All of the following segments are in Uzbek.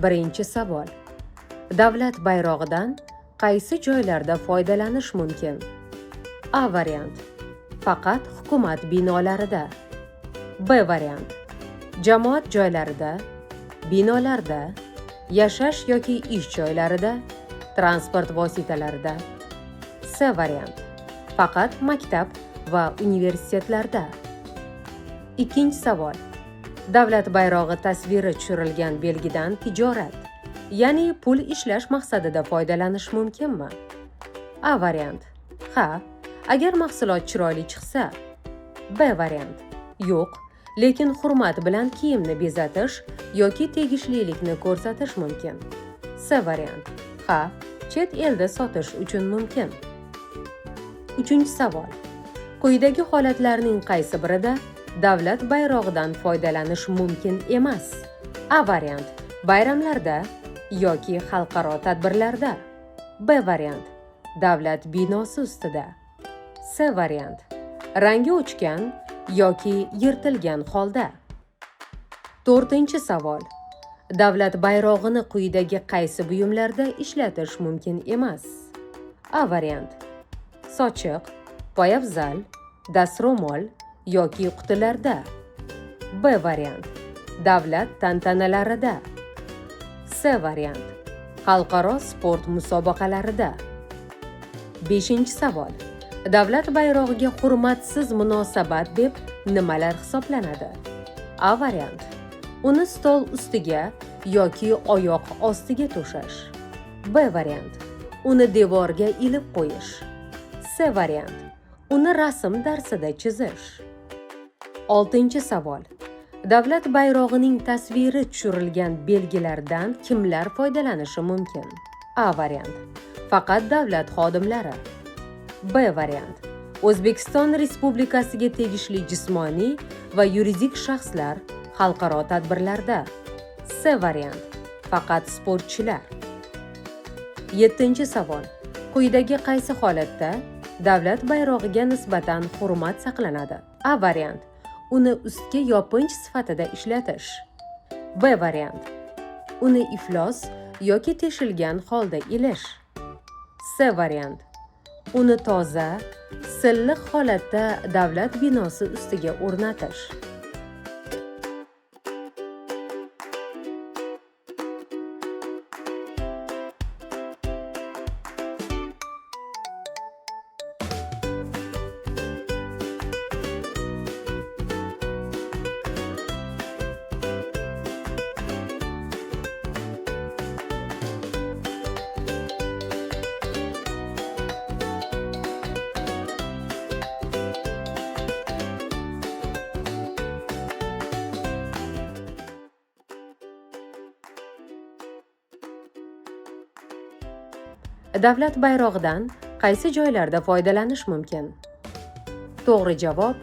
Birinchi savol. Davlat bayrog'idan qaysi joylarda foydalanish mumkin? A variant. Faqat hukumat binolarida. B variant. Jamoat joylarida, binolarda, yashash yoki ish joylarida, transport vositalarida. C variant. Faqat maktab va universitetlarda. Ikkinchi savol. Davlat bayrog'i tasviri tushirilgan belgidan tijorat, ya'ni pul ishlash maqsadida foydalanish mumkinmi? A variant. Ha, agar mahsulot chiroyli chiqsa. B variant. Yo'q, lekin hurmat bilan kiyimni bezatish yoki tegishlilikni ko'rsatish mumkin. C variant. Ha, chet elda sotish uchun mumkin. Uchinchi savol. Quyidagi holatlarning qaysi birida davlat bayrog'idan foydalanish mumkin emas? A variant. Bayramlarda yoki xalqaro tadbirlarda. B variant. Davlat binosi ustida. C variant. Rangi o'chgan yoki yirtilgan holda. To'rtinchi savol. Davlat bayrog'ini quyidagi qaysi buyumlarda ishlatish mumkin emas? A variant. Sochiq, poyabzal, dastro'mol yoki qutilarda. B variant. Davlat tantanalarida. C variant. Xalqaro sport musobaqalarida. Beshinchi savol. Davlat bayrog'iga hurmatsiz munosabat deb nimalar hisoblanadi? A variant. Uni stol ustiga yoki oyoq ostiga to'shash. B variant. Uni devorga ilib qo'yish. C variant. Uni rasm darsida chizish. Oltinchi savol. Davlat bayrog'ining tasviri tushirilgan belgilardan kimlar foydalanishi mumkin? A variant. Faqat davlat xodimlari. B variant. O'zbekiston Respublikasiga tegishli jismoniy va yuridik shaxslar xalqaro tadbirlarda. C variant. Faqat sportchilar. Yettinchi savol. Quyidagi qaysi holatda davlat bayrog'iga nisbatan hurmat saqlanadi? A variant. Uni ustki yopinch sifatida ishlatish. B variant. Uni iflos yoki teshilgan holda ilish. C variant. Uni toza, silliq holatda davlat binosi ustiga o'rnatish. Davlat bayrog'idan qaysi joylarda foydalanish mumkin? To'g'ri javob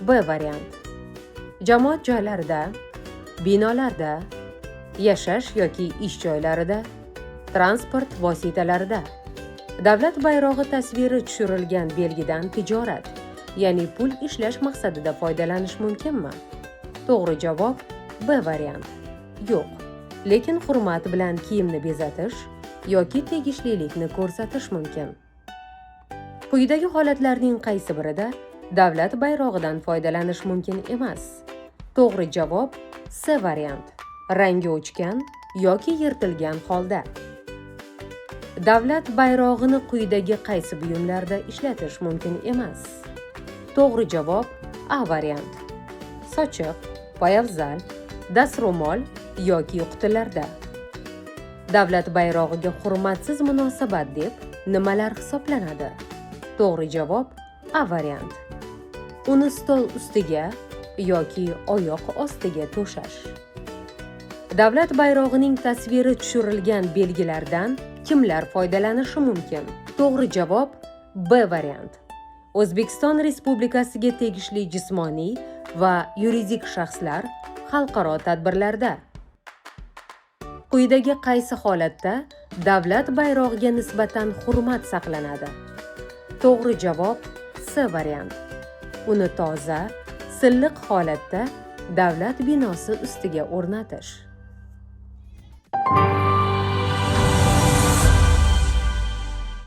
B variant. Jamoat joylarida, binolarda, yashash yoki ish joylarida, transport vositalarida. Davlat bayrog'i tasviri tushirilgan belgidan tijorat, ya'ni pul ishlash maqsadida foydalanish mumkinmi? To'g'ri javob B variant. Yo'q, lekin hurmat bilan kiyimni bezatish yoki tegishlilikni ko'rsatish mumkin. Quyidagi holatlarning qaysi birida davlat bayrog'idan foydalanish mumkin emas? To'g'ri javob C variant. Rangi o'chgan yoki yirtilgan holda. Davlat bayrog'ini quyidagi qaysi buyumlarda ishlatish mumkin emas? To'g'ri javob A variant. Sochiq, poyabzal, dastro'mol yoki qutilarda. Davlat bayrog'iga hurmatsiz munosabat deb nimalar hisoblanadi? To'g'ri javob A variant. Uni stol ustiga yoki oyoq ostiga to'shash. Davlat bayrog'ining tasviri tushirilgan belgilardan kimlar foydalanishi mumkin? To'g'ri javob B variant. O'zbekiston Respublikasiga tegishli jismoniy va yuridik shaxslar xalqaro tadbirlarda. Quyidagi qaysi holatda davlat bayrog'iga nisbatan hurmat saqlanadi? To'g'ri javob C variant. Uni toza, silliq holatda davlat binosi ustiga o'rnatish.